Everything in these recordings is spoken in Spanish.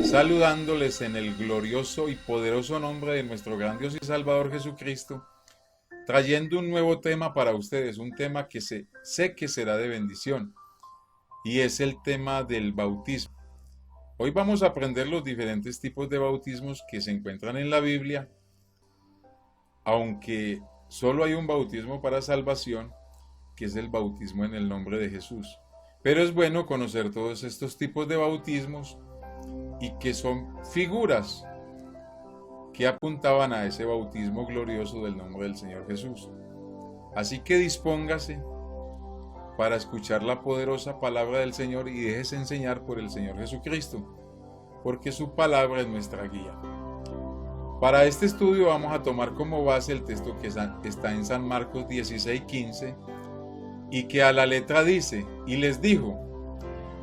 Saludándoles en el glorioso y poderoso nombre de nuestro gran Dios y Salvador Jesucristo, trayendo un nuevo tema para ustedes, un tema que sé que será de bendición, y es el tema del bautismo. Hoy vamos a aprender los diferentes tipos de bautismos que se encuentran en la Biblia, aunque solo hay un bautismo para salvación, que es el bautismo en el nombre de Jesús. Pero es bueno conocer todos estos tipos de bautismos y que son figuras que apuntaban a ese bautismo glorioso del nombre del Señor Jesús. Así que dispóngase para escuchar la poderosa palabra del Señor y déjese enseñar por el Señor Jesucristo, porque su palabra es nuestra guía. Para este estudio vamos a tomar como base el texto que está en San Marcos 16:15 y que a la letra dice: y les dijo: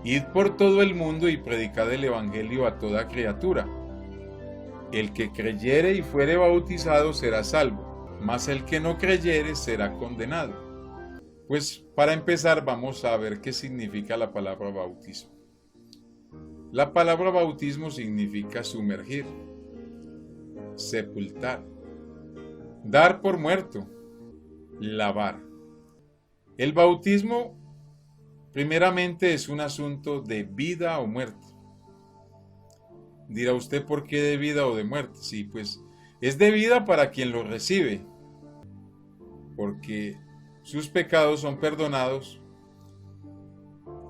id por todo el mundo y predicad el evangelio a toda criatura. El que creyere y fuere bautizado será salvo, mas el que no creyere será condenado. Pues para empezar vamos a ver qué significa la palabra bautismo. La palabra bautismo significa sumergir, sepultar, dar por muerto, lavar. El bautismo primeramente es un asunto de vida o muerte. Dirá usted, ¿por qué de vida o de muerte? Sí, pues es de vida para quien lo recibe, porque sus pecados son perdonados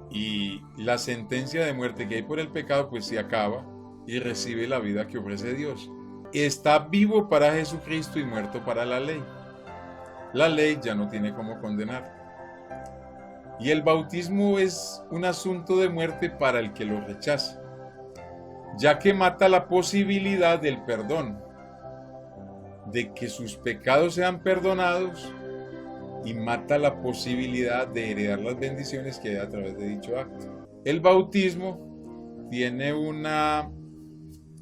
y la sentencia de muerte que hay por el pecado pues se acaba y recibe la vida que ofrece Dios. Está vivo para Jesucristo y muerto para la ley. La ley ya no tiene cómo condenar. Y el bautismo es un asunto de muerte para el que lo rechaza, ya que mata la posibilidad del perdón, de que sus pecados sean perdonados, y mata la posibilidad de heredar las bendiciones que hay a través de dicho acto. El bautismo tiene una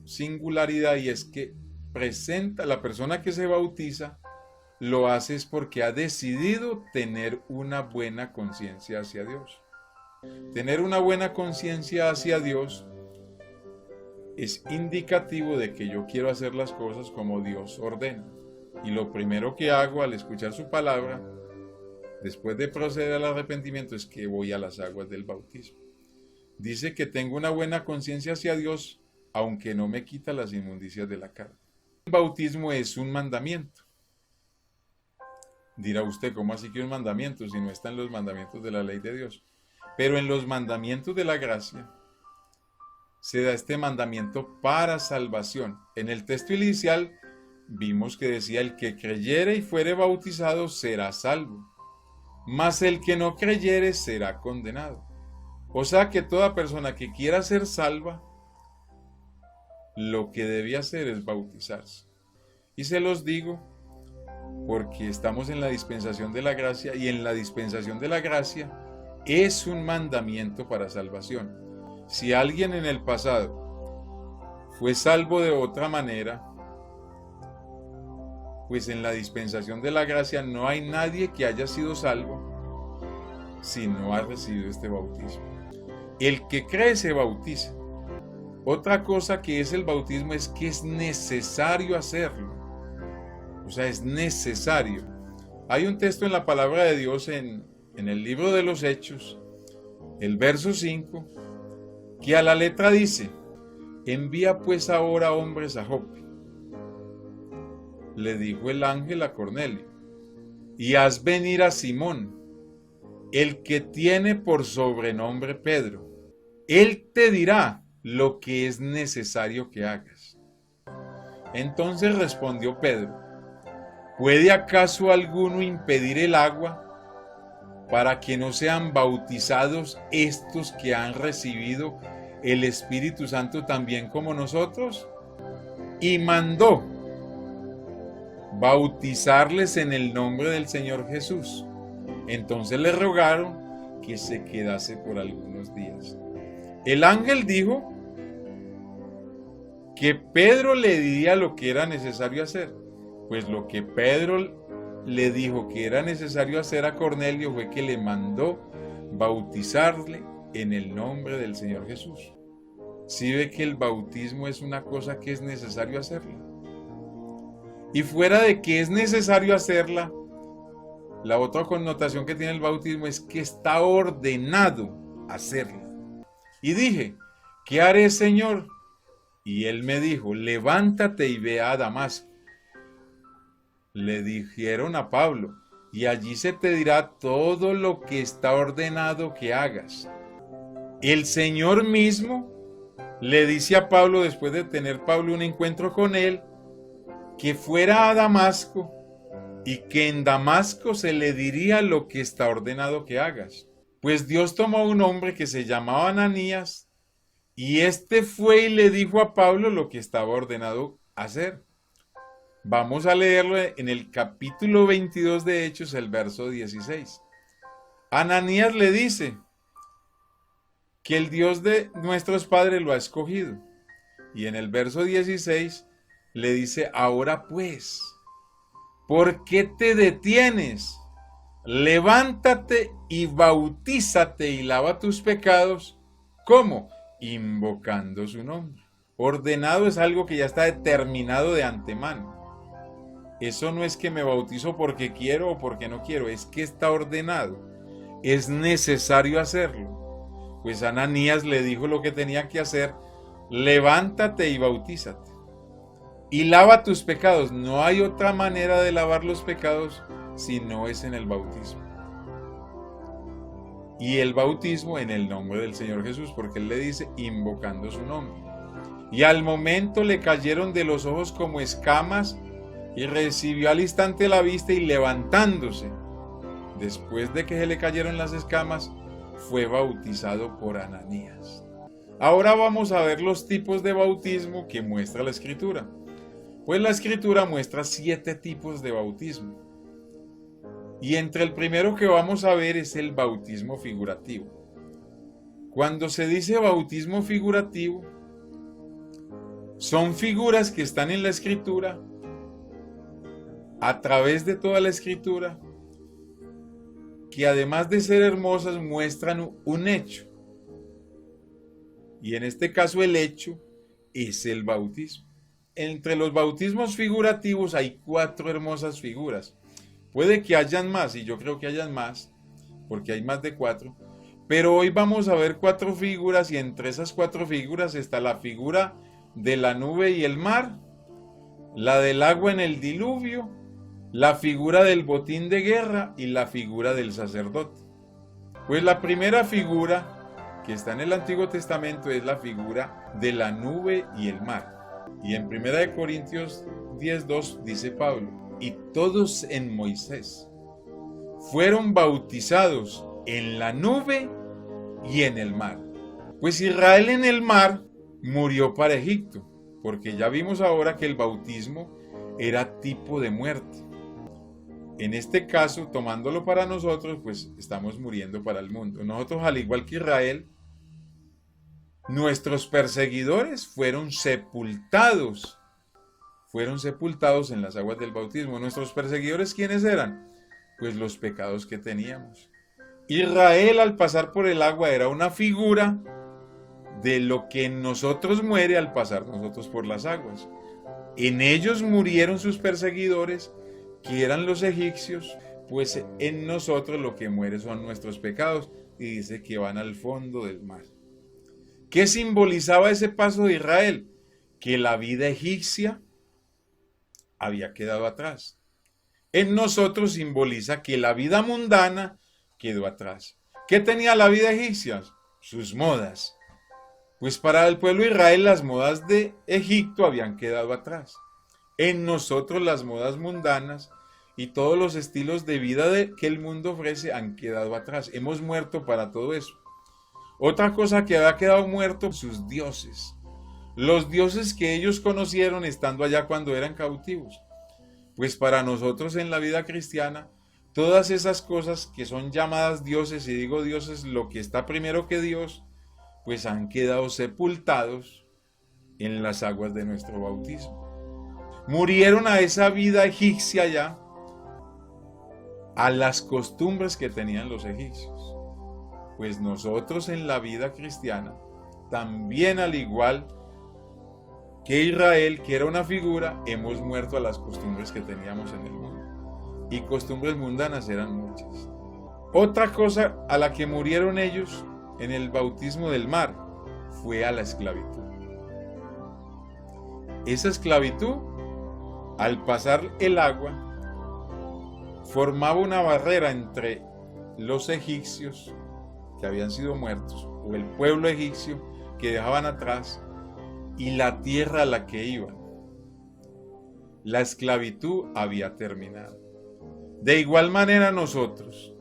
singularidad, y es que presenta, la persona que se bautiza lo hace es porque ha decidido tener una buena conciencia hacia Dios. Tener una buena conciencia hacia Dios es indicativo de que yo quiero hacer las cosas como Dios ordena. Y lo primero que hago al escuchar su palabra, después de proceder al arrepentimiento, es que voy a las aguas del bautismo. Dice que tengo una buena conciencia hacia Dios, aunque no me quita las inmundicias de la carne. El bautismo es un mandamiento. Dirá usted, ¿cómo así que un mandamiento si no están los mandamientos de la ley de Dios? Pero en los mandamientos de la gracia se da este mandamiento para salvación. En el texto inicial vimos que decía: el que creyere y fuere bautizado será salvo, mas el que no creyere será condenado. O sea que toda persona que quiera ser salva, lo que debe hacer es bautizarse. Y se los digo porque estamos en la dispensación de la gracia, y en la dispensación de la gracia es un mandamiento para salvación. Si alguien en el pasado fue salvo de otra manera, pues en la dispensación de la gracia no hay nadie que haya sido salvo si no ha recibido este bautismo. El que cree se bautiza. Otra cosa que es el bautismo es que es necesario hacerlo. O sea, es necesario. Hay un texto en la palabra de Dios en el libro de los Hechos, el verso 5, que a la letra dice: envía pues ahora hombres a Jope, le dijo el ángel a Cornelio, y haz venir a Simón, el que tiene por sobrenombre Pedro. Él te dirá lo que es necesario que hagas. Entonces respondió Pedro: ¿puede acaso alguno impedir el agua para que no sean bautizados estos que han recibido el Espíritu Santo también como nosotros? Y mandó bautizarles en el nombre del Señor Jesús. Entonces le rogaron que se quedase por algunos días. El ángel dijo que Pedro le diría lo que era necesario hacer. Pues lo que Pedro le dijo que era necesario hacer a Cornelio fue que le mandó bautizarle en el nombre del Señor Jesús. ¿Sí ve que el bautismo es una cosa que es necesario hacerla? Y fuera de que es necesario hacerla, la otra connotación que tiene el bautismo es que está ordenado hacerla. Y dije, ¿qué haré, Señor? Y él me dijo, levántate y ve a Damasco. Le dijeron a Pablo, y allí se te dirá todo lo que está ordenado que hagas. El Señor mismo le dice a Pablo, después de tener Pablo un encuentro con él, que fuera a Damasco y que en Damasco se le diría lo que está ordenado que hagas. Pues Dios tomó a un hombre que se llamaba Ananías y este fue y le dijo a Pablo lo que estaba ordenado hacer. Vamos a leerlo en el capítulo 22 de Hechos, el verso 16. Ananías le dice que el Dios de nuestros padres lo ha escogido. Y en el verso 16 le dice, ahora pues, ¿por qué te detienes? Levántate y bautízate y lava tus pecados. ¿Cómo? Invocando su nombre. Ordenado es algo que ya está determinado de antemano. Eso no es que me bautizo porque quiero o porque no quiero, es que está ordenado. Es necesario hacerlo. Pues Ananías le dijo lo que tenía que hacer, levántate y bautízate. Y lava tus pecados. No hay otra manera de lavar los pecados si no es en el bautismo. Y el bautismo en el nombre del Señor Jesús, porque él le dice invocando su nombre. Y al momento le cayeron de los ojos como escamas y recibió al instante la vista y levantándose, después de que se le cayeron las escamas, fue bautizado por Ananías. Ahora vamos a ver los tipos de bautismo que muestra la Escritura. Pues la Escritura muestra 7 tipos de bautismo. Y entre el primero que vamos a ver es el bautismo figurativo. Cuando se dice bautismo figurativo, son figuras que están en la Escritura, a través de toda la Escritura, que además de ser hermosas muestran un hecho. Y en este caso el hecho es el bautismo. Entre los bautismos figurativos hay 4 hermosas figuras. Puede que hayan más, y yo creo que hayan más, porque hay más de 4. Pero hoy vamos a ver 4 figuras, y entre esas 4 figuras está la figura de la nube y el mar, la del agua en el diluvio, la figura del botín de guerra y la figura del sacerdote. Pues la primera figura que está en el Antiguo Testamento es la figura de la nube y el mar. Y en 1 Corintios 10:2 dice Pablo, y todos en Moisés fueron bautizados en la nube y en el mar. Pues Israel en el mar murió para Egipto, porque ya vimos ahora que el bautismo era tipo de muerte. En este caso, tomándolo para nosotros, pues estamos muriendo para el mundo. Nosotros, al igual que Israel, nuestros perseguidores fueron sepultados en las aguas del bautismo. ¿Nuestros perseguidores quiénes eran? Pues los pecados que teníamos. Israel, al pasar por el agua, era una figura de lo que en nosotros muere al pasar nosotros por las aguas. En ellos murieron sus perseguidores, que eran los egipcios, pues en nosotros lo que muere son nuestros pecados, y dice que van al fondo del mar. ¿Qué simbolizaba ese paso de Israel? Que la vida egipcia había quedado atrás. En nosotros simboliza que la vida mundana quedó atrás. ¿Qué tenía la vida egipcia? Sus modas. Pues para el pueblo de Israel las modas de Egipto habían quedado atrás. En nosotros las modas mundanas y todos los estilos de vida que el mundo ofrece han quedado atrás. Hemos muerto para todo eso. Otra cosa que había quedado muerto, sus dioses. Los dioses que ellos conocieron estando allá cuando eran cautivos. Pues para nosotros en la vida cristiana, todas esas cosas que son llamadas dioses, y digo dioses, lo que está primero que Dios, pues han quedado sepultados en las aguas de nuestro bautismo. Murieron a esa vida egipcia ya, a las costumbres que tenían los egipcios. Pues nosotros en la vida cristiana, también al igual que Israel, que era una figura, hemos muerto a las costumbres que teníamos en el mundo. Y costumbres mundanas eran muchas. Otra cosa a la que murieron ellos en el bautismo del mar fue a la esclavitud. Esa esclavitud, al pasar el agua, formaba una barrera entre los egipcios que habían sido muertos, o el pueblo egipcio que dejaban atrás, y la tierra a la que iban. La esclavitud había terminado. De igual manera nosotros,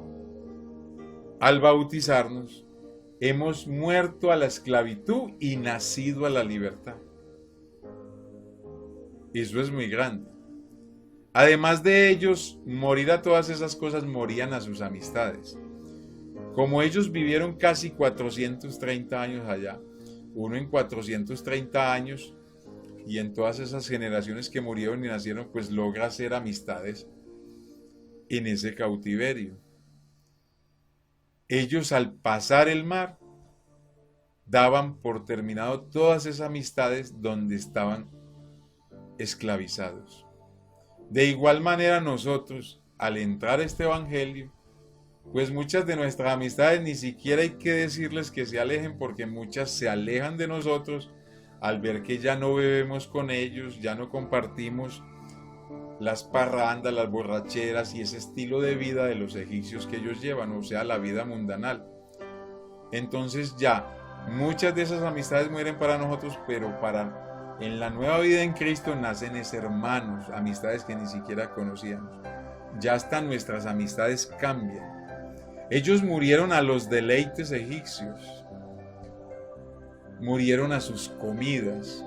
al bautizarnos, hemos muerto a la esclavitud y nacido a la libertad. Eso es muy grande. Además de ellos, morir a todas esas cosas, morían a sus amistades. Como ellos vivieron casi 430 años allá, uno en 430 años y en todas esas generaciones que murieron y nacieron, pues logra hacer amistades en ese cautiverio. Ellos al pasar el mar daban por terminado todas esas amistades donde estaban esclavizados. De igual manera nosotros, al entrar a este evangelio, pues muchas de nuestras amistades ni siquiera hay que decirles que se alejen, porque muchas se alejan de nosotros al ver que ya no bebemos con ellos, ya no compartimos las parrandas, las borracheras y ese estilo de vida de los egipcios que ellos llevan, o sea, la vida mundanal. Entonces ya muchas de esas amistades mueren para nosotros, pero en la nueva vida en Cristo nacen hermanos, amistades que ni siquiera conocíamos. Ya hasta nuestras amistades cambian. Ellos murieron a los deleites egipcios, murieron a sus comidas,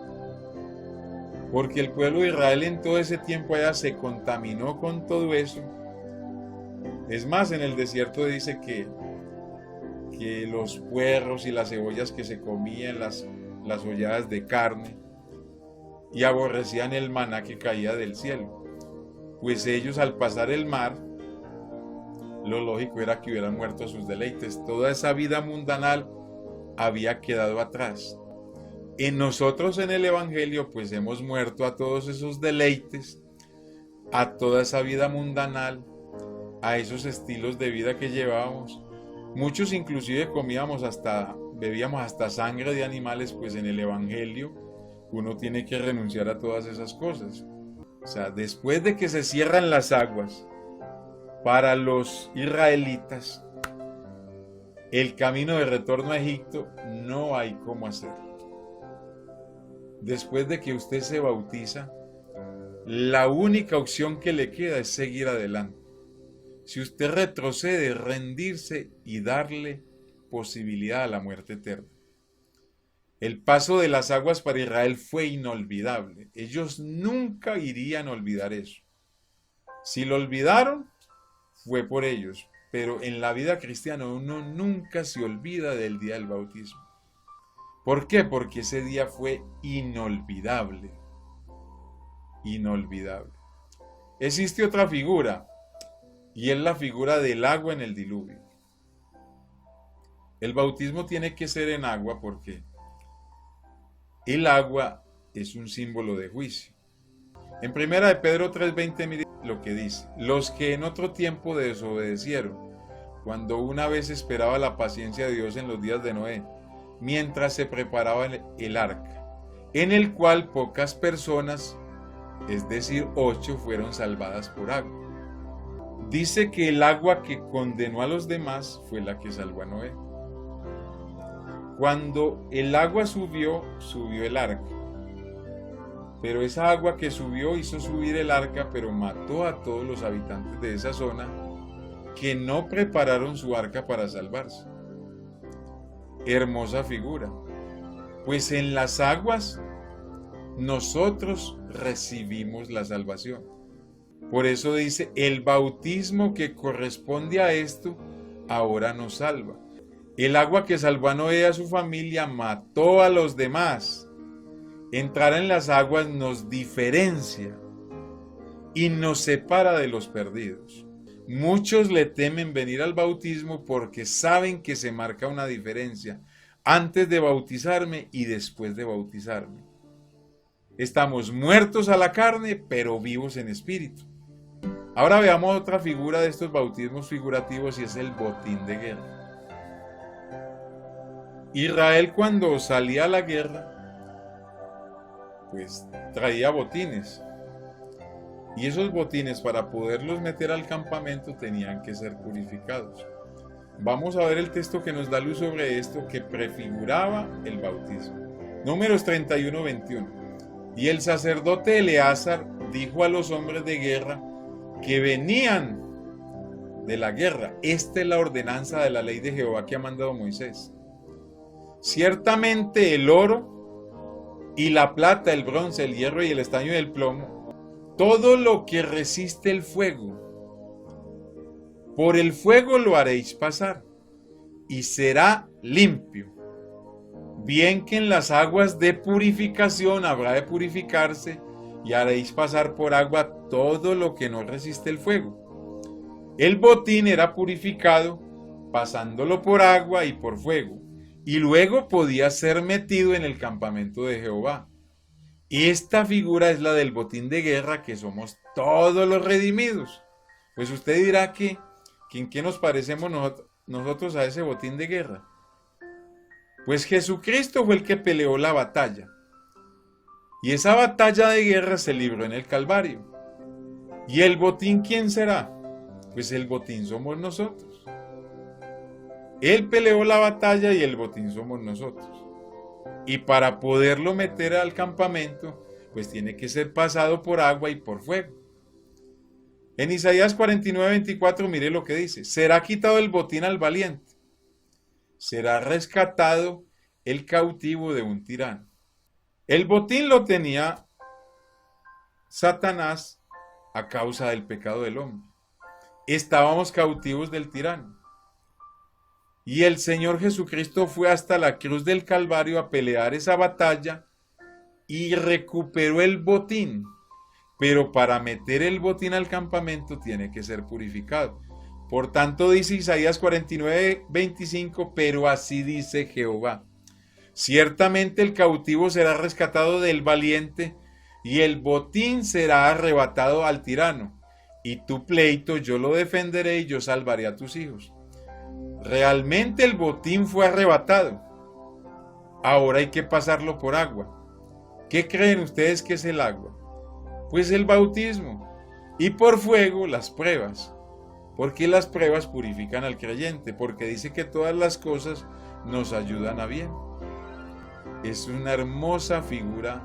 porque el pueblo de Israel en todo ese tiempo allá se contaminó con todo eso. Es más, en el desierto dice que los puerros y las cebollas que se comían, las holladas de carne, y aborrecían el maná que caía del cielo. Pues ellos al pasar el mar, lo lógico era que hubieran muerto a sus deleites. Toda esa vida mundanal había quedado atrás. En nosotros en el evangelio pues hemos muerto a todos esos deleites, a toda esa vida mundanal, a esos estilos de vida que llevábamos. Muchos inclusive bebíamos hasta sangre de animales, pues en el evangelio uno tiene que renunciar a todas esas cosas. O sea, después de que se cierran las aguas para los israelitas, el camino de retorno a Egipto no hay cómo hacerlo. Después de que usted se bautiza, la única opción que le queda es seguir adelante. Si usted retrocede, rendirse y darle posibilidad a la muerte eterna. El paso de las aguas para Israel fue inolvidable. Ellos nunca irían a olvidar eso. Si lo olvidaron, fue por ellos. Pero en la vida cristiana uno nunca se olvida del día del bautismo. ¿Por qué? Porque ese día fue inolvidable. Inolvidable. Existe otra figura, y es la figura del agua en el diluvio. El bautismo tiene que ser en agua porque el agua es un símbolo de juicio. En 1 de Pedro 3:20 mire lo que dice: los que en otro tiempo desobedecieron, cuando una vez esperaba la paciencia de Dios en los días de Noé, mientras se preparaba el arca, en el cual pocas personas, es decir, 8, fueron salvadas por agua. Dice que el agua que condenó a los demás fue la que salvó a Noé. Cuando el agua subió el arca. Pero esa agua que subió hizo subir el arca, pero mató a todos los habitantes de esa zona que no prepararon su arca para salvarse. Hermosa figura. Pues en las aguas nosotros recibimos la salvación. Por eso dice, el bautismo que corresponde a esto ahora nos salva. El agua que salvó a Noé y a su familia mató a los demás. Entrar en las aguas nos diferencia y nos separa de los perdidos. Muchos le temen venir al bautismo porque saben que se marca una diferencia antes de bautizarme y después de bautizarme. Estamos muertos a la carne, pero vivos en espíritu. Ahora veamos otra figura de estos bautismos figurativos y es el botín de guerra. Israel, cuando salía a la guerra, pues traía botines. Y esos botines, para poderlos meter al campamento, tenían que ser purificados. Vamos a ver el texto que nos da luz sobre esto, que prefiguraba el bautismo. Números 31-21. Y el sacerdote Eleazar dijo a los hombres de guerra que venían de la guerra: esta es la ordenanza de la ley de Jehová que ha mandado Moisés. Ciertamente el oro y la plata, el bronce, el hierro y el estaño y el plomo, todo lo que resiste el fuego, por el fuego lo haréis pasar, y será limpio. Bien que en las aguas de purificación habrá de purificarse, y haréis pasar por agua todo lo que no resiste el fuego. El botín era purificado, pasándolo por agua y por fuego, y luego podía ser metido en el campamento de Jehová. Y esta figura es la del botín de guerra, que somos todos los redimidos. Pues usted dirá que ¿en qué nos parecemos nosotros a ese botín de guerra? Pues Jesucristo fue el que peleó la batalla. Y esa batalla de guerra se libró en el Calvario. ¿Y el botín quién será? Pues el botín somos nosotros. Él peleó la batalla y el botín somos nosotros. Y para poderlo meter al campamento, pues tiene que ser pasado por agua y por fuego. En Isaías 49:24, mire lo que dice: será quitado el botín al valiente, será rescatado el cautivo de un tirano. El botín lo tenía Satanás a causa del pecado del hombre. Estábamos cautivos del tirano. Y el Señor Jesucristo fue hasta la cruz del Calvario a pelear esa batalla y recuperó el botín. Pero para meter el botín al campamento tiene que ser purificado. Por tanto dice Isaías 49:25, pero así dice Jehová: ciertamente el cautivo será rescatado del valiente y el botín será arrebatado al tirano. Y tu pleito yo lo defenderé y yo salvaré a tus hijos. Realmente el botín fue arrebatado. Ahora hay que pasarlo por agua. ¿Qué creen ustedes que es el agua? Pues el bautismo. Y por fuego las pruebas. Porque las pruebas purifican al creyente. Porque dice que todas las cosas nos ayudan a bien. Es una hermosa figura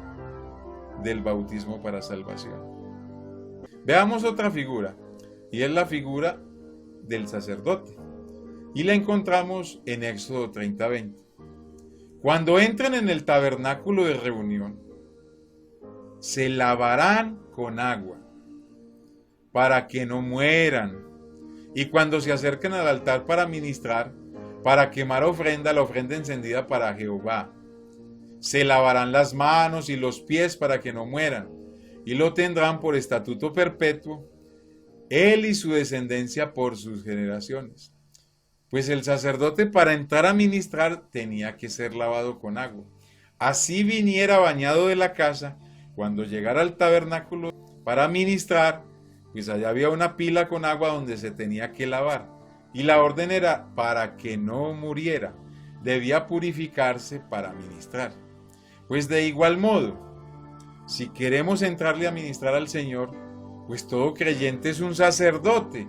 del bautismo para salvación. Veamos otra figura. Y es la figura del sacerdote. Y la encontramos en Éxodo 30:20. Cuando entren en el tabernáculo de reunión, se lavarán con agua, para que no mueran. Y cuando se acerquen al altar para ministrar, para quemar ofrenda, la ofrenda encendida para Jehová, se lavarán las manos y los pies para que no mueran, y lo tendrán por estatuto perpetuo, él y su descendencia por sus generaciones. Pues el sacerdote, para entrar a ministrar, tenía que ser lavado con agua. Así viniera bañado de la casa, cuando llegara al tabernáculo para ministrar, pues allá había una pila con agua donde se tenía que lavar. Y la orden era para que no muriera, debía purificarse para ministrar. Pues de igual modo, si queremos entrarle a ministrar al Señor, pues todo creyente es un sacerdote,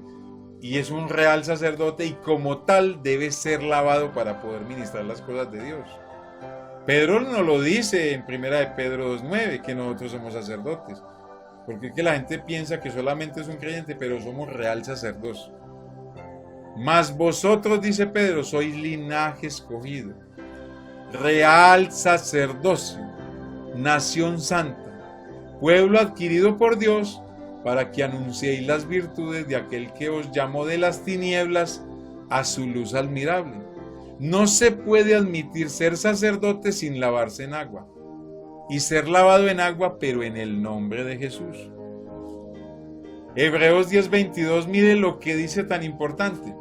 y es un real sacerdote, y como tal debe ser lavado para poder ministrar las cosas de Dios. Pedro nos lo dice en 1 de Pedro 2:9, que nosotros somos sacerdotes. Porque es que la gente piensa que solamente es un creyente, pero somos real sacerdocio. Mas vosotros, dice Pedro, sois linaje escogido, real sacerdocio, nación santa, pueblo adquirido por Dios, para que anunciéis las virtudes de aquel que os llamó de las tinieblas a su luz admirable. No se puede admitir ser sacerdote sin lavarse en agua y ser lavado en agua, pero en el nombre de Jesús. Hebreos 10:22, mire lo que dice tan importante.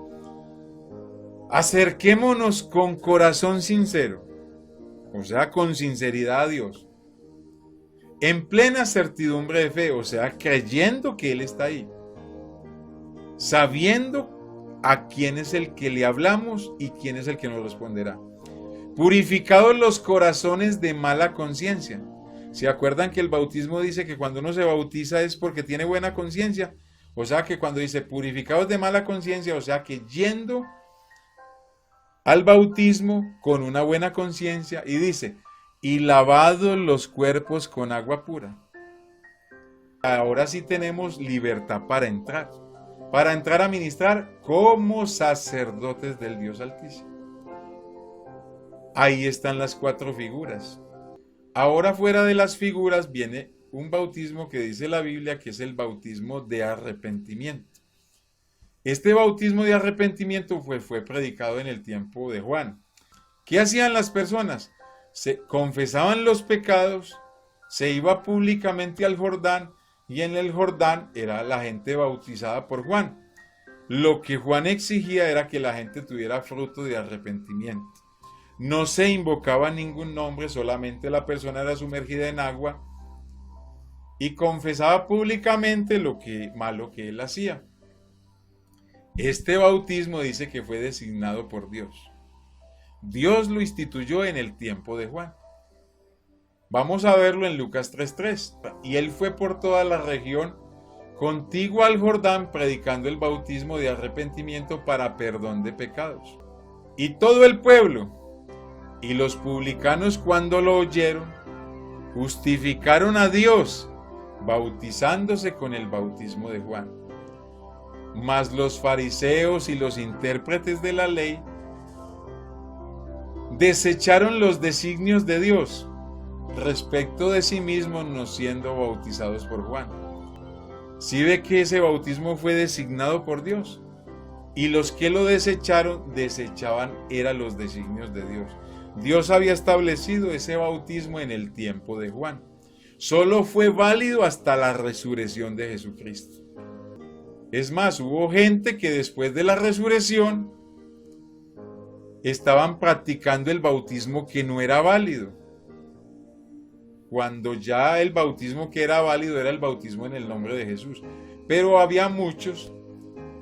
Acerquémonos con corazón sincero, o sea, con sinceridad a Dios, en plena certidumbre de fe, o sea, creyendo que Él está ahí, sabiendo a quién es el que le hablamos y quién es el que nos responderá. Purificados los corazones de mala conciencia. ¿Se acuerdan que el bautismo dice que cuando uno se bautiza es porque tiene buena conciencia? O sea que cuando dice purificados de mala conciencia, o sea que yendo al bautismo con una buena conciencia, y dice, y lavados los cuerpos con agua pura. Ahora sí tenemos libertad para entrar a ministrar como sacerdotes del Dios Altísimo. Ahí están las 4 figuras. Ahora fuera de las figuras viene un bautismo que dice la Biblia que es el bautismo de arrepentimiento. Este bautismo de arrepentimiento fue predicado en el tiempo de Juan. ¿Qué hacían las personas? Se confesaban los pecados, se iba públicamente al Jordán y en el Jordán era la gente bautizada por Juan. Lo que Juan exigía era que la gente tuviera fruto de arrepentimiento. No se invocaba ningún nombre, solamente la persona era sumergida en agua y confesaba públicamente lo malo que él hacía. Este bautismo dice que fue designado por Dios. Dios lo instituyó en el tiempo de Juan. Vamos a verlo en Lucas 3:3. Y él fue por toda la región contigua al Jordán predicando el bautismo de arrepentimiento para perdón de pecados. Y todo el pueblo y los publicanos, cuando lo oyeron, justificaron a Dios bautizándose con el bautismo de Juan. Mas los fariseos y los intérpretes de la ley desecharon los designios de Dios respecto de sí mismos, no siendo bautizados por Juan. ¿Sí ve que ese bautismo fue designado por Dios? Y los que lo desechaban eran los designios de Dios. Dios había establecido ese bautismo en el tiempo de Juan. Solo fue válido hasta la resurrección de Jesucristo. Es más, hubo gente que después de la resurrección estaban practicando el bautismo que no era válido, cuando ya el bautismo que era válido era el bautismo en el nombre de Jesús. Pero había muchos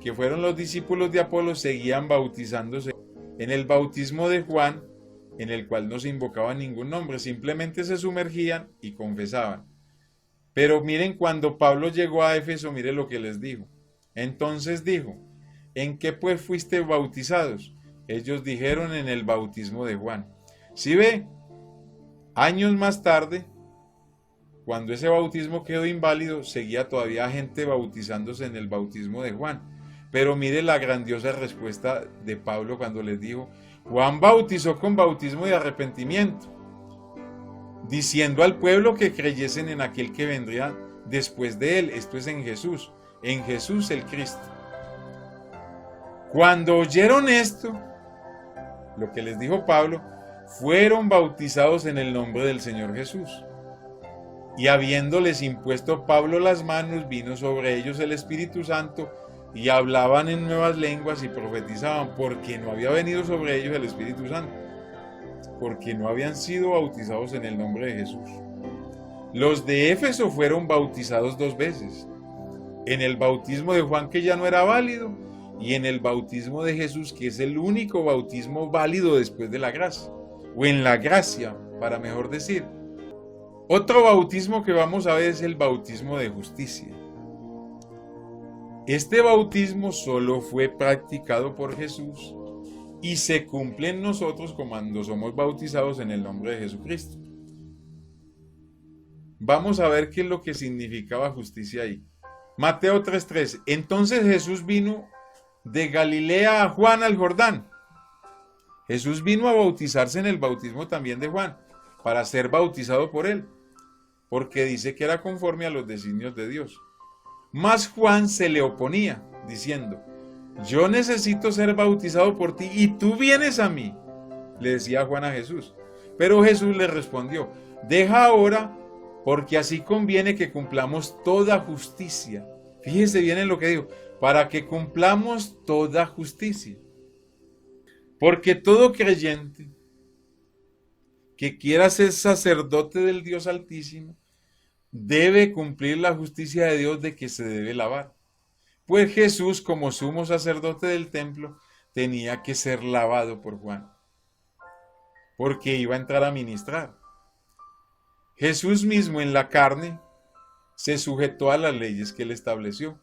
que fueron los discípulos de Apolo, seguían bautizándose en el bautismo de Juan, en el cual no se invocaba ningún nombre, simplemente se sumergían y confesaban. Pero miren, cuando Pablo llegó a Éfeso, mire lo que les dijo. Entonces dijo, ¿en qué pues fuiste bautizados? Ellos dijeron, en el bautismo de Juan. ¿Sí ve? Años más tarde, cuando ese bautismo quedó inválido, seguía todavía gente bautizándose en el bautismo de Juan. Pero mire la grandiosa respuesta de Pablo cuando les dijo, Juan bautizó con bautismo de arrepentimiento, diciendo al pueblo que creyesen en aquel que vendría después de él, esto es en Jesús el Cristo. Cuando oyeron esto, lo que les dijo Pablo, fueron bautizados en el nombre del Señor Jesús. Y habiéndoles impuesto Pablo las manos, vino sobre ellos el Espíritu Santo, y hablaban en nuevas lenguas y profetizaban, porque no había venido sobre ellos el Espíritu Santo, porque no habían sido bautizados en el nombre de Jesús. Los de Éfeso fueron bautizados 2 veces, en el bautismo de Juan, que ya no era válido, y en el bautismo de Jesús, que es el único bautismo válido después de la gracia, o en la gracia, para mejor decir. Otro bautismo que vamos a ver es el bautismo de justicia. Este bautismo solo fue practicado por Jesús y se cumple en nosotros cuando somos bautizados en el nombre de Jesucristo. Vamos a ver qué es lo que significaba justicia ahí. Mateo 3:3. Entonces Jesús vino de Galilea a Juan al Jordán. Jesús vino a bautizarse en el bautismo también de Juan, para ser bautizado por él, porque dice que era conforme a los designios de Dios. Mas Juan se le oponía, diciendo, yo necesito ser bautizado por ti y tú vienes a mí. le decía Juan a Jesús. Pero Jesús le respondió: deja ahora, porque así conviene que cumplamos toda justicia. Fíjese bien en lo que digo, para que cumplamos toda justicia. Porque todo creyente que quiera ser sacerdote del Dios Altísimo debe cumplir la justicia de Dios de que se debe lavar. Pues Jesús, como sumo sacerdote del templo, tenía que ser lavado por Juan, porque iba a entrar a ministrar. Jesús mismo en la carne se sujetó a las leyes que él estableció.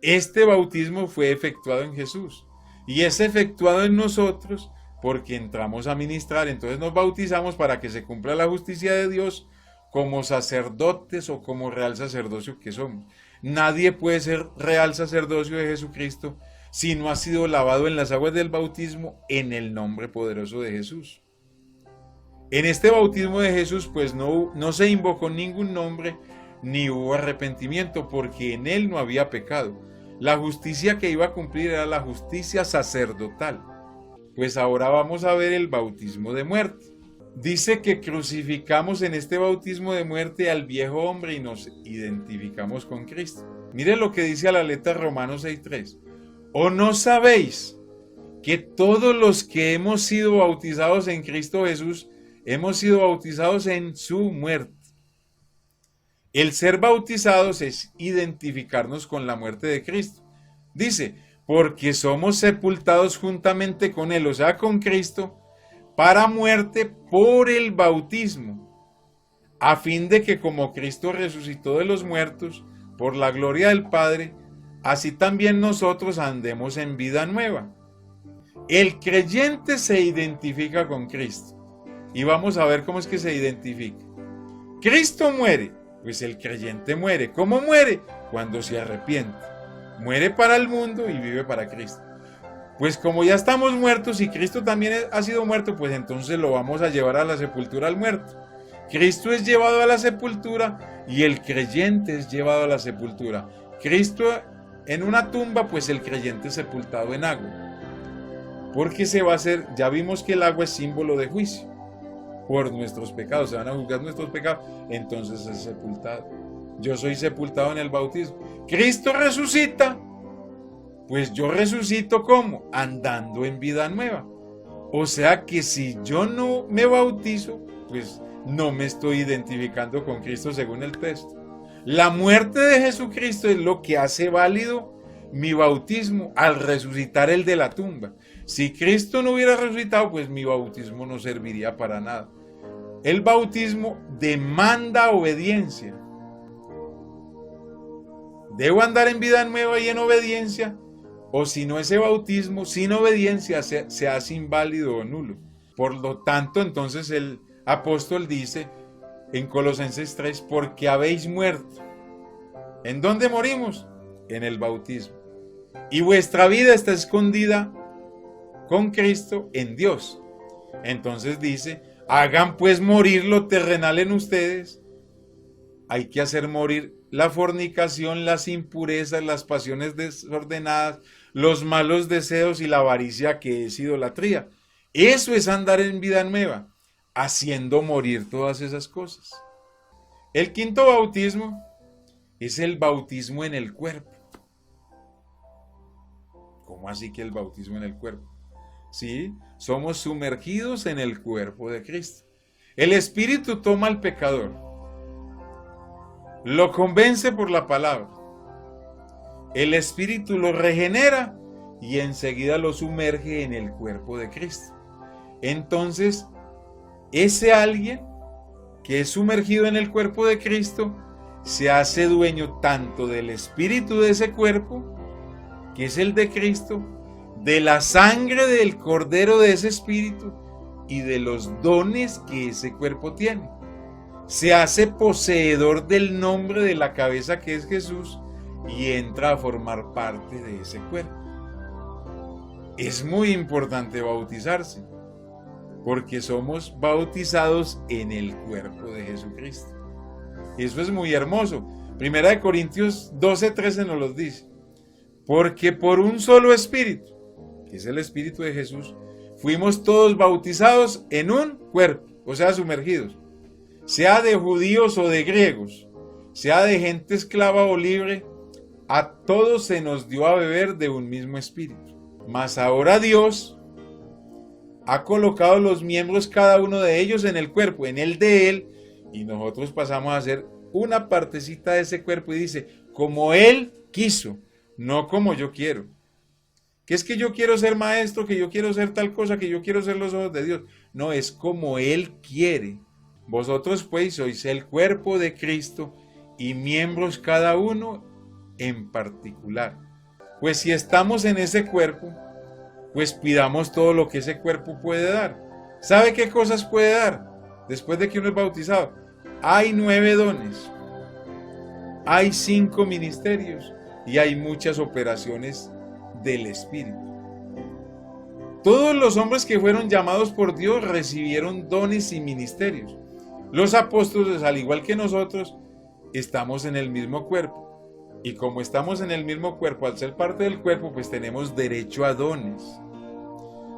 Este bautismo fue efectuado en Jesús y es efectuado en nosotros porque entramos a ministrar. Entonces nos bautizamos para que se cumpla la justicia de Dios como sacerdotes o como real sacerdocio que somos. Nadie puede ser real sacerdocio de Jesucristo si no ha sido lavado en las aguas del bautismo en el nombre poderoso de Jesús. En este bautismo de Jesús pues no se invocó ningún nombre ni hubo arrepentimiento, porque en él no había pecado. La justicia que iba a cumplir era la justicia sacerdotal. Pues ahora vamos a ver el bautismo de muerte. Dice que crucificamos en este bautismo de muerte al viejo hombre y nos identificamos con Cristo. Mire lo que dice a la letra Romanos 6:3. ¿O no sabéis que todos los que hemos sido bautizados en Cristo Jesús hemos sido bautizados en su muerte? El ser bautizados es identificarnos con la muerte de Cristo. Dice, porque somos sepultados juntamente con Él, o sea, con Cristo, para muerte por el bautismo, a fin de que como Cristo resucitó de los muertos por la gloria del Padre, así también nosotros andemos en vida nueva. El creyente se identifica con Cristo. Y vamos a ver cómo es que se identifica. Cristo muere, pues el creyente muere. ¿Cómo muere? Cuando se arrepiente. Muere para el mundo y vive para Cristo. Pues como ya estamos muertos y Cristo también ha sido muerto, pues entonces lo vamos a llevar a la sepultura al muerto. Cristo es llevado a la sepultura y el creyente es llevado a la sepultura. Cristo en una tumba, pues el creyente es sepultado en agua. Porque se va a hacer, ya vimos que el agua es símbolo de juicio. Por nuestros pecados, se van a juzgar nuestros pecados, entonces es sepultado. Yo soy sepultado en el bautismo. Cristo resucita, pues yo resucito ¿cómo? Andando en vida nueva. O sea que si yo no me bautizo, pues no me estoy identificando con Cristo según el texto. La muerte de Jesucristo es lo que hace válido mi bautismo al resucitar el de la tumba. Si Cristo no hubiera resucitado, pues mi bautismo no serviría para nada. El bautismo demanda obediencia. ¿Debo andar en vida nueva y en obediencia? O si no, ese bautismo sin obediencia se hace inválido o nulo. Por lo tanto, entonces el apóstol dice en Colosenses 3, porque habéis muerto. ¿En dónde morimos? En el bautismo. Y vuestra vida está escondida con Cristo en Dios. Entonces dice, hagan pues morir lo terrenal en ustedes. Hay que hacer morir la fornicación, las impurezas, las pasiones desordenadas, los malos deseos y la avaricia, que es idolatría. Eso es andar en vida nueva, haciendo morir todas esas cosas. El quinto bautismo es el bautismo en el cuerpo. ¿Cómo así que el bautismo en el cuerpo? Sí, somos sumergidos en el cuerpo de Cristo. El Espíritu toma al pecador, lo convence por la palabra. El Espíritu lo regenera y enseguida lo sumerge en el cuerpo de Cristo. Entonces, ese alguien que es sumergido en el cuerpo de Cristo se hace dueño tanto del espíritu de ese cuerpo, que es el de Cristo, de la sangre del cordero de ese espíritu y de los dones que ese cuerpo tiene. Se hace poseedor del nombre de la cabeza, que es Jesús, y entra a formar parte de ese cuerpo. Es muy importante bautizarse, porque somos bautizados en el cuerpo de Jesucristo. Eso es muy hermoso. Primera de Corintios 12:13 nos lo dice. Porque por un solo espíritu, que es el espíritu de Jesús, fuimos todos bautizados en un cuerpo, o sea, sumergidos, sea de judíos o de griegos, sea de gente esclava o libre, a todos se nos dio a beber de un mismo espíritu. Mas ahora Dios ha colocado los miembros cada uno de ellos en el cuerpo, en el de Él, y nosotros pasamos a ser una partecita de ese cuerpo y dice, como Él quiso, no como yo quiero. Que es que yo quiero ser maestro, que yo quiero ser tal cosa, que yo quiero ser los ojos de Dios. No, es como Él quiere. Vosotros pues sois el cuerpo de Cristo y miembros cada uno en particular. Pues si estamos en ese cuerpo, pues pidamos todo lo que ese cuerpo puede dar. ¿Sabe qué cosas puede dar? Después de que uno es bautizado, hay 9 dones, hay 5 ministerios y hay muchas operaciones del Espíritu. Todos los hombres que fueron llamados por Dios recibieron dones y ministerios. Los apóstoles, al igual que nosotros, estamos en el mismo cuerpo. Y como estamos en el mismo cuerpo, al ser parte del cuerpo, pues tenemos derecho a dones.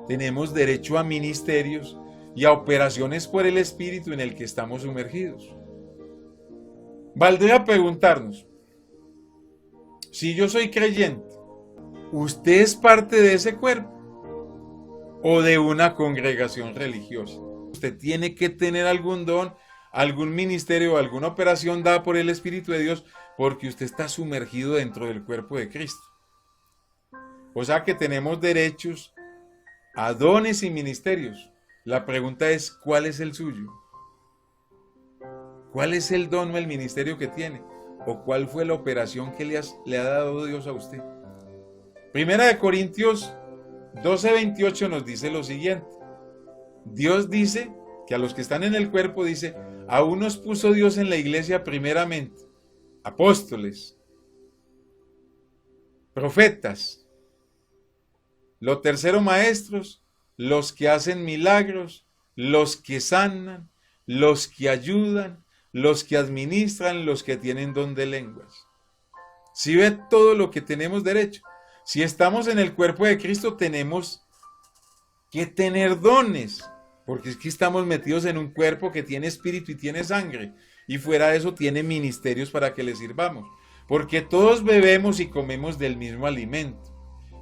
Tenemos derecho a ministerios y a operaciones por el Espíritu en el que estamos sumergidos. Valdría preguntarnos, si yo soy creyente, ¿usted es parte de ese cuerpo o de una congregación religiosa? Usted tiene que tener algún don, algún ministerio o alguna operación dada por el Espíritu de Dios porque usted está sumergido dentro del cuerpo de Cristo. O sea que tenemos derechos a dones y ministerios. La pregunta es, ¿cuál es el suyo? ¿Cuál es el don o el ministerio que tiene? ¿O cuál fue la operación que le ha dado Dios a usted? Primera de Corintios 12:28 nos dice lo siguiente. Dios dice que a los que están en el cuerpo, dice, a unos puso Dios en la iglesia primeramente, apóstoles, profetas, lo tercero maestros, los que hacen milagros, los que sanan, los que ayudan, los que administran, los que tienen don de lenguas. Si ve todo lo que tenemos derecho. Si estamos en el cuerpo de Cristo, tenemos que tener dones, porque es que estamos metidos en un cuerpo que tiene espíritu y tiene sangre, y fuera de eso tiene ministerios para que le sirvamos, porque todos bebemos y comemos del mismo alimento,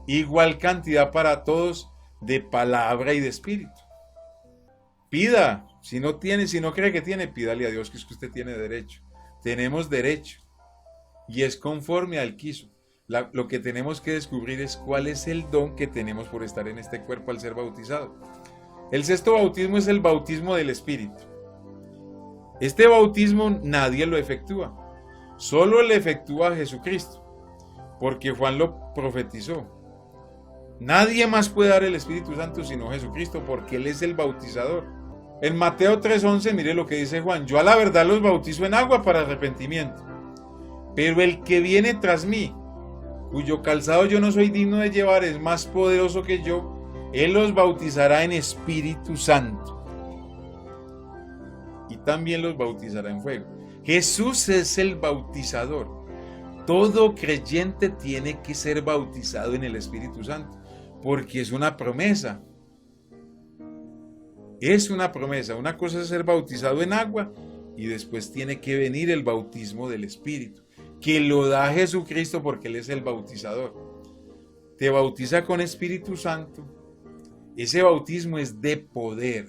igual cantidad para todos de palabra y de espíritu. Pida, si no cree que tiene, pídale a Dios, que es que usted tiene derecho. Tenemos derecho, y es conforme al quiso. Lo que tenemos que descubrir es cuál es el don que tenemos por estar en este cuerpo al ser bautizado. El sexto bautismo es el bautismo del Espíritu. Este bautismo nadie lo efectúa, solo lo efectúa Jesucristo, porque Juan lo profetizó. Nadie más puede dar el Espíritu Santo sino Jesucristo, porque Él es el bautizador. En Mateo 3:11, mire lo que dice Juan: yo a la verdad los bautizo en agua para arrepentimiento, pero el que viene tras mí, cuyo calzado yo no soy digno de llevar, es más poderoso que yo. Él los bautizará en Espíritu Santo y también los bautizará en fuego. Jesús es el bautizador. Todo creyente tiene que ser bautizado en el Espíritu Santo, porque es una promesa. Es una promesa. Una cosa es ser bautizado en agua y después tiene que venir el bautismo del Espíritu, que lo da Jesucristo porque Él es el bautizador. Te bautiza con Espíritu Santo. Ese bautismo es de poder.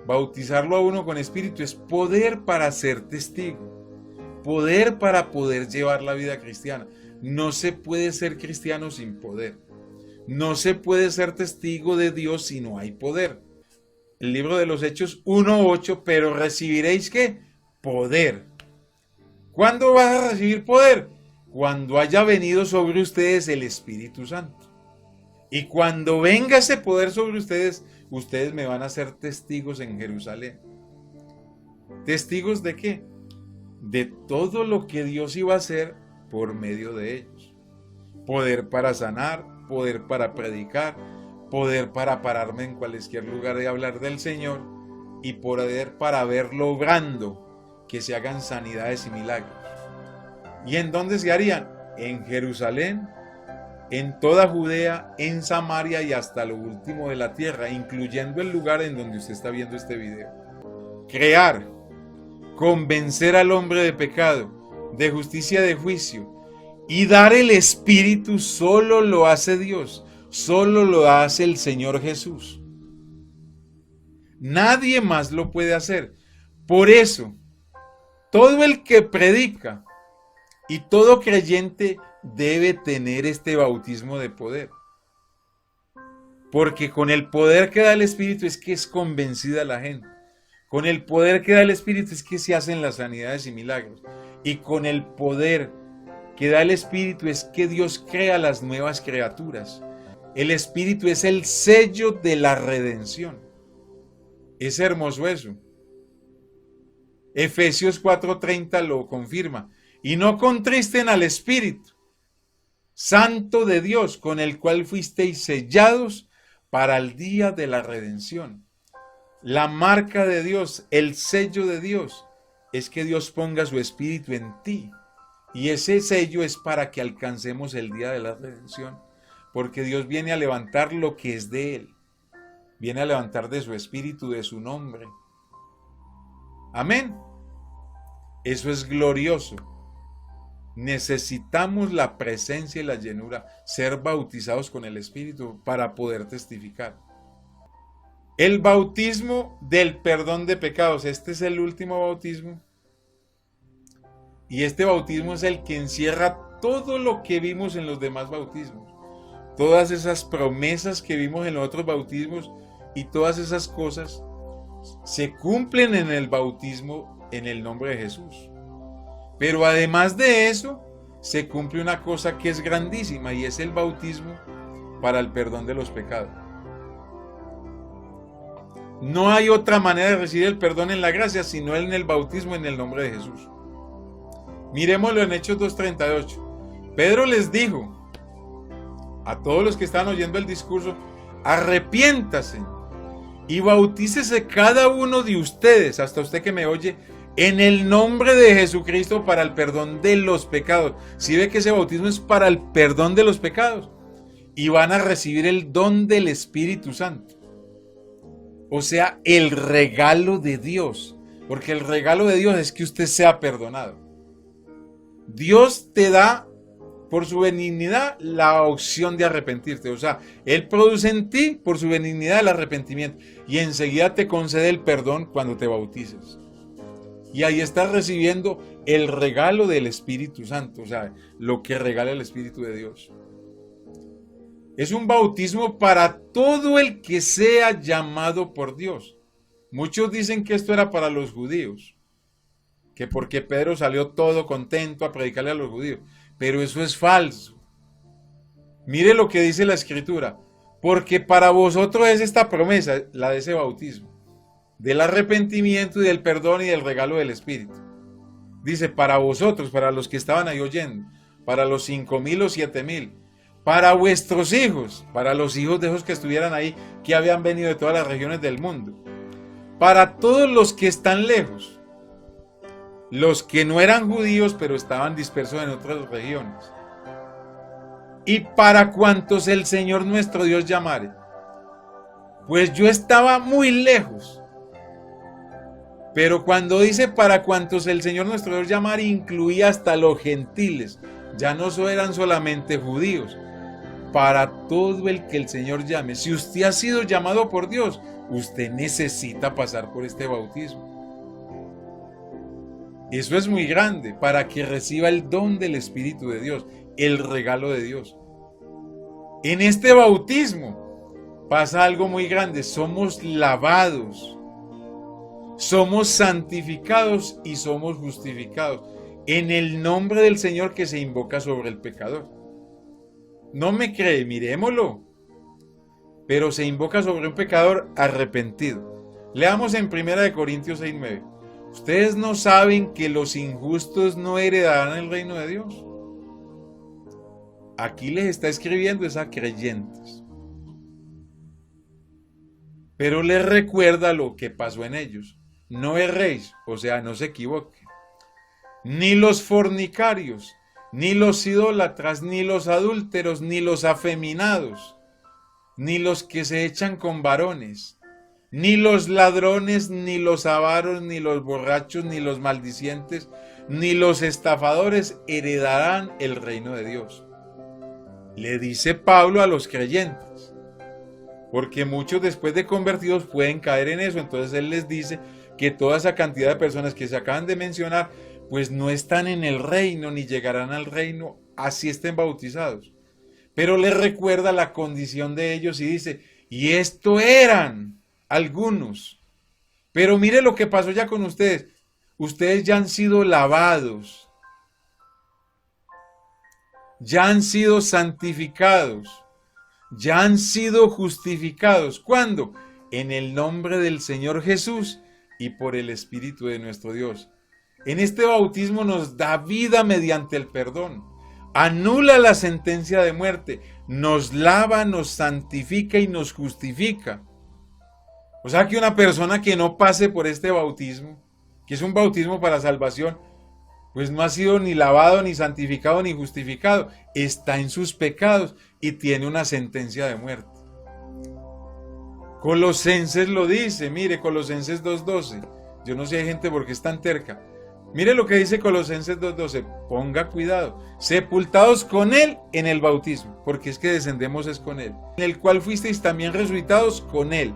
Bautizarlo a uno con Espíritu es poder para ser testigo. Poder para poder llevar la vida cristiana. No se puede ser cristiano sin poder. No se puede ser testigo de Dios si no hay poder. El libro de los Hechos 1:8, pero recibiréis ¿qué? Poder. ¿Cuándo vas a recibir poder? Cuando haya venido sobre ustedes el Espíritu Santo. Y cuando venga ese poder sobre ustedes, ustedes me van a ser testigos en Jerusalén. ¿Testigos de qué? De todo lo que Dios iba a hacer por medio de ellos. Poder para sanar, poder para predicar, poder para pararme en cualquier lugar y hablar del Señor, y poder para ver logrando que se hagan sanidades y milagros. ¿Y en dónde se harían? En Jerusalén en toda Judea, en Samaria y hasta lo último de la tierra, incluyendo el lugar en donde usted está viendo este video. Crear, convencer al hombre de pecado, de justicia, de juicio, y dar el Espíritu solo lo hace Dios, solo lo hace el Señor Jesús. Nadie más lo puede hacer. Por eso, todo el que predica y todo creyente debe tener este bautismo de poder. Porque con el poder que da el Espíritu es que es convencida la gente. Con el poder que da el Espíritu es que se hacen las sanidades y milagros. Y con el poder que da el Espíritu es que Dios crea las nuevas criaturas. El Espíritu es el sello de la redención. Es hermoso eso. Efesios 4:30 lo confirma. Y no contristen al Espíritu Santo de Dios, con el cual fuisteis sellados para el día de la redención. La marca de Dios, el sello de Dios, es que Dios ponga su Espíritu en ti. Y ese sello es para que alcancemos el día de la redención. Porque Dios viene a levantar lo que es de Él. Viene a levantar de su Espíritu, de su nombre. Amén. Eso es glorioso. Necesitamos la presencia y la llenura, ser bautizados con el Espíritu para poder testificar. El bautismo del perdón de pecados. Este es el último bautismo. Y este bautismo es el que encierra todo lo que vimos en los demás bautismos. Todas esas promesas que vimos en los otros bautismos y todas esas cosas se cumplen en el bautismo en el nombre de Jesús. Pero además de eso, se cumple una cosa que es grandísima y es el bautismo para el perdón de los pecados. No hay otra manera de recibir el perdón en la gracia sino en el bautismo en el nombre de Jesús. Miremoslo en Hechos 2:38. Pedro les dijo a todos los que estaban oyendo el discurso: arrepiéntase y bautícese cada uno de ustedes, hasta usted que me oye, en el nombre de Jesucristo para el perdón de los pecados. Si ve que ese bautismo es para el perdón de los pecados, y van a recibir el don del Espíritu Santo. O sea, el regalo de Dios. Porque el regalo de Dios es que usted sea perdonado. Dios te da, por su benignidad, la opción de arrepentirte. O sea, Él produce en ti, por su benignidad, el arrepentimiento. Y enseguida te concede el perdón cuando te bautices. Y ahí estás recibiendo el regalo del Espíritu Santo. O sea, lo que regala el Espíritu de Dios. Es un bautismo para todo el que sea llamado por Dios. Muchos dicen que esto era para los judíos. Que porque Pedro salió todo contento a predicarle a los judíos. Pero eso es falso. Mire lo que dice la Escritura. Porque para vosotros es esta promesa, la de ese bautismo. Del arrepentimiento y del perdón y del regalo del Espíritu. Dice, para vosotros, para los que estaban ahí oyendo. Para los 5,000 o 7,000. Para vuestros hijos, para los hijos de esos que estuvieran ahí, que habían venido de todas las regiones del mundo. Para todos los que están lejos. Los que no eran judíos, pero estaban dispersos en otras regiones. Y para cuantos el Señor nuestro Dios llamare. Pues yo estaba muy lejos. Pero cuando dice para cuantos el Señor nuestro Dios llamare, incluía hasta los gentiles. Ya no eran solamente judíos. Para todo el que el Señor llame. Si usted ha sido llamado por Dios, usted necesita pasar por este bautismo. Eso es muy grande, para que reciba el don del Espíritu de Dios, el regalo de Dios. En este bautismo pasa algo muy grande. Somos lavados, somos santificados y somos justificados en el nombre del Señor que se invoca sobre el pecador. No me cree, miremoslo. Pero se invoca sobre un pecador arrepentido. Leamos en 1 Corintios 6:9. ¿Ustedes no saben que los injustos no heredarán el reino de Dios? Aquí les está escribiendo es a creyentes. Pero les recuerda lo que pasó en ellos. No erréis, o sea, no se equivoquen. Ni los fornicarios, ni los idólatras, ni los adúlteros, ni los afeminados, ni los que se echan con varones, ni los ladrones, ni los avaros, ni los borrachos, ni los maldicientes, ni los estafadores heredarán el reino de Dios. Le dice Pablo a los creyentes, porque muchos después de convertidos pueden caer en eso. Entonces él les dice que toda esa cantidad de personas que se acaban de mencionar, pues no están en el reino, ni llegarán al reino, así estén bautizados. Pero les recuerda la condición de ellos y dice, y esto eran algunos. Pero mire lo que pasó ya con ustedes. Ustedes ya han sido lavados, ya han sido santificados, ya han sido justificados. ¿Cuándo? En el nombre del Señor Jesús y por el Espíritu de nuestro Dios. En este bautismo nos da vida mediante el perdón. Anula la sentencia de muerte, nos lava, nos santifica y nos justifica. O sea que una persona que no pase por este bautismo, que es un bautismo para salvación, pues no ha sido ni lavado, ni santificado, ni justificado. Está en sus pecados y tiene una sentencia de muerte. Colosenses lo dice, mire, Colosenses 2:12. Yo no sé, hay gente porque es tan terca. Mire lo que dice Colosenses 2:12. Ponga cuidado. Sepultados con Él en el bautismo, porque es que descendemos es con Él. En el cual fuisteis también resucitados con Él,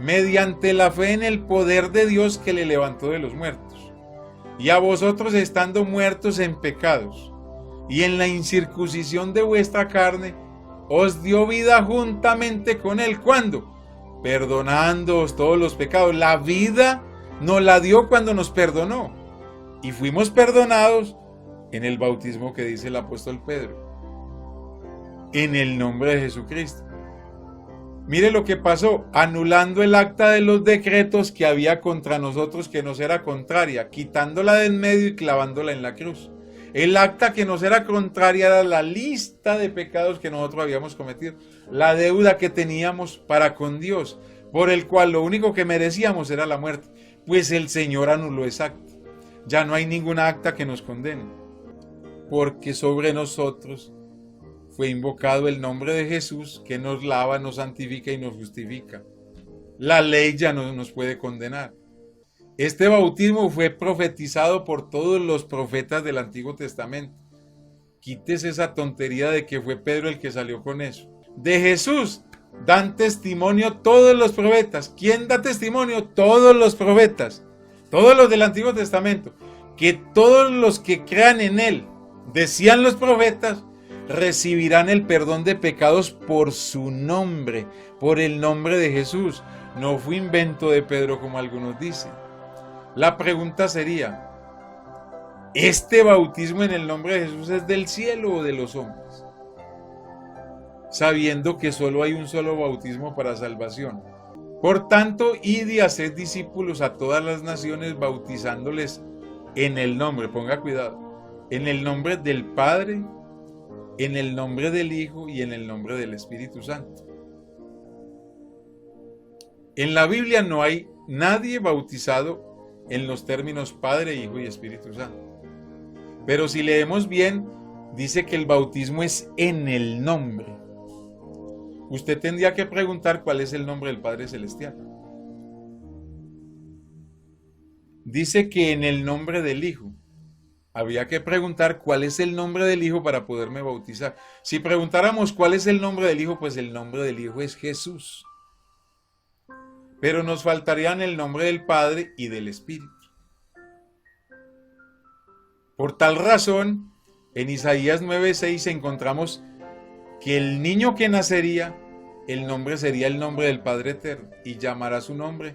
mediante la fe en el poder de Dios que le levantó de los muertos. Y a vosotros estando muertos en pecados, y en la incircuncisión de vuestra carne, os dio vida juntamente con Él. ¿Cuándo? Perdonándoos todos los pecados. La vida nos la dio cuando nos perdonó. Y fuimos perdonados en el bautismo que dice el apóstol Pedro. En el nombre de Jesucristo. Mire lo que pasó, anulando el acta de los decretos que había contra nosotros que nos era contraria, quitándola de en medio y clavándola en la cruz. El acta que nos era contraria era la lista de pecados que nosotros habíamos cometido, la deuda que teníamos para con Dios, por el cual lo único que merecíamos era la muerte, pues el Señor anuló esa acta. Ya no hay ninguna acta que nos condene, porque sobre nosotros fue invocado el nombre de Jesús, que nos lava, nos santifica y nos justifica. La ley ya no nos puede condenar. Este bautismo fue profetizado por todos los profetas del Antiguo Testamento. Quítese esa tontería de que fue Pedro el que salió con eso. De Jesús dan testimonio todos los profetas. ¿Quién da testimonio? Todos los profetas. Todos los del Antiguo Testamento. Que todos los que crean en Él, decían los profetas, recibirán el perdón de pecados por su nombre, por el nombre de Jesús. No fue invento de Pedro como algunos dicen. La pregunta sería, ¿este bautismo en el nombre de Jesús es del cielo o de los hombres? Sabiendo que solo hay un solo bautismo para salvación. Por tanto, id y haced discípulos a todas las naciones, bautizándoles en el nombre, ponga cuidado, en el nombre del Padre, en el nombre del Hijo y en el nombre del Espíritu Santo. En la Biblia no hay nadie bautizado en los términos Padre, Hijo y Espíritu Santo. Pero si leemos bien, dice que el bautismo es en el nombre. Usted tendría que preguntar cuál es el nombre del Padre Celestial. Dice que en el nombre del Hijo. Habría que preguntar cuál es el nombre del Hijo para poderme bautizar. Si preguntáramos cuál es el nombre del Hijo, pues el nombre del Hijo es Jesús. Pero nos faltarían el nombre del Padre y del Espíritu. Por tal razón, en Isaías 9:6 encontramos que el niño que nacería, el nombre sería el nombre del Padre Eterno, y llamará su nombre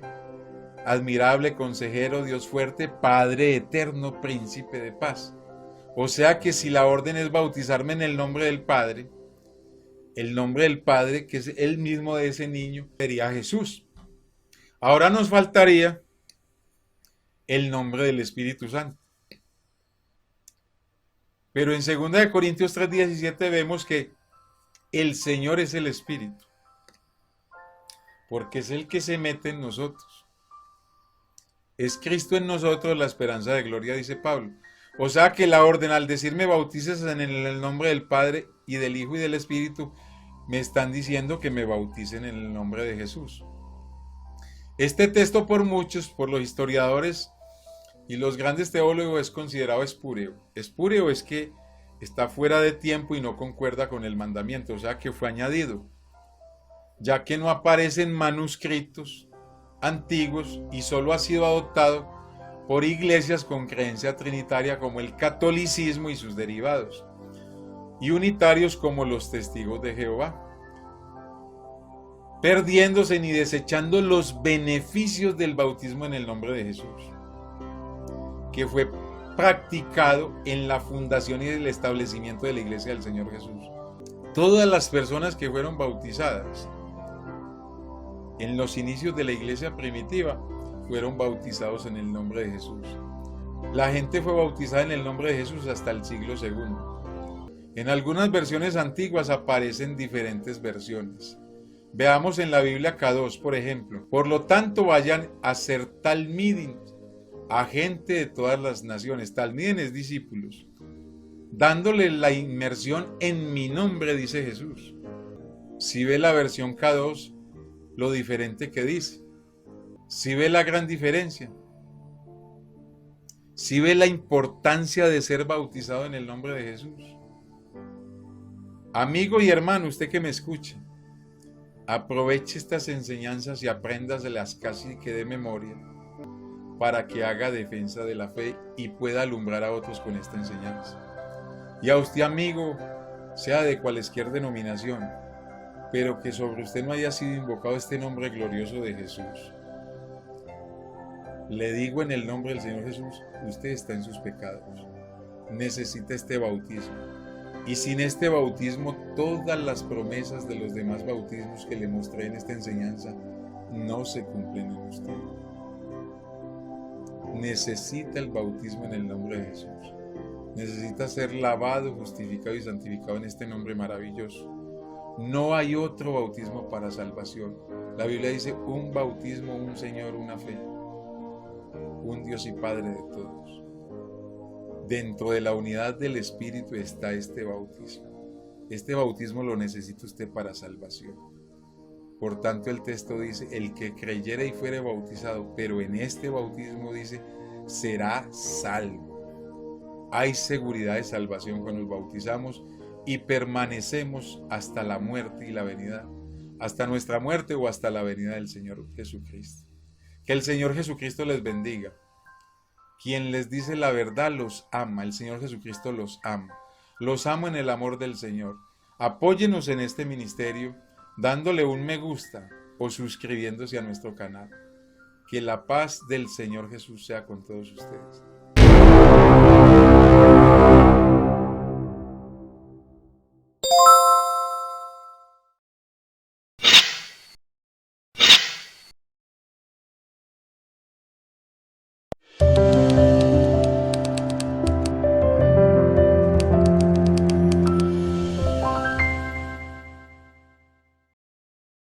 Admirable, Consejero, Dios Fuerte, Padre Eterno, Príncipe de Paz. O sea que si la orden es bautizarme en el nombre del Padre, el nombre del Padre, que es el mismo de ese niño, sería Jesús. Ahora nos faltaría el nombre del Espíritu Santo. Pero en 2 Corintios 3:17 vemos que el Señor es el Espíritu, porque es el que se mete en nosotros. Es Cristo en nosotros la esperanza de gloria, dice Pablo. O sea que la orden al decirme bautices en el nombre del Padre y del Hijo y del Espíritu, me están diciendo que me bauticen en el nombre de Jesús. Este texto por muchos, por los historiadores y los grandes teólogos, es considerado espúreo. Espúreo es que está fuera de tiempo y no concuerda con el mandamiento, o sea que fue añadido, ya que no aparecen manuscritos antiguos y solo ha sido adoptado por iglesias con creencia trinitaria como el catolicismo y sus derivados, y unitarios como los testigos de Jehová, perdiéndose ni desechando los beneficios del bautismo en el nombre de Jesús, que fue practicado en la fundación y el establecimiento de la iglesia del Señor Jesús. Todas las personas que fueron bautizadas en los inicios de la iglesia primitiva fueron bautizados en el nombre de Jesús. La gente fue bautizada en el nombre de Jesús hasta el siglo II. En algunas versiones antiguas aparecen diferentes versiones. Veamos en la Biblia K2, por ejemplo. Por lo tanto, vayan a ser talmidim, a gente de todas las naciones. Talmidim es discípulos. Dándole la inmersión en mi nombre, dice Jesús. Si ve la versión K2, lo diferente que dice. Si ve la gran diferencia. Si ve la importancia de ser bautizado en el nombre de Jesús. Amigo y hermano, usted que me escucha, aproveche estas enseñanzas y apréndaselas casi que de memoria para que haga defensa de la fe y pueda alumbrar a otros con esta enseñanza. Y a usted, amigo, sea de cualquier denominación, pero que sobre usted no haya sido invocado este nombre glorioso de Jesús. Le digo en el nombre del Señor Jesús, usted está en sus pecados. Necesita este bautismo. Y sin este bautismo, todas las promesas de los demás bautismos que le mostré en esta enseñanza no se cumplen en usted. Necesita el bautismo en el nombre de Jesús. Necesita ser lavado, justificado y santificado en este nombre maravilloso. No hay otro bautismo para salvación. La Biblia dice un bautismo, un Señor, una fe. Un Dios y Padre de todos. Dentro de la unidad del Espíritu está este bautismo. Este bautismo lo necesita usted para salvación. Por tanto, el texto dice, el que creyere y fuere bautizado, pero en este bautismo dice, será salvo. Hay seguridad de salvación cuando nos bautizamos y permanecemos hasta la muerte y la venida, hasta nuestra muerte o hasta la venida del Señor Jesucristo. Que el Señor Jesucristo les bendiga. Quien les dice la verdad los ama. El Señor Jesucristo los ama. Los amo en el amor del Señor. Apóyenos en este ministerio dándole un me gusta o suscribiéndose a nuestro canal. Que la paz del Señor Jesús sea con todos ustedes.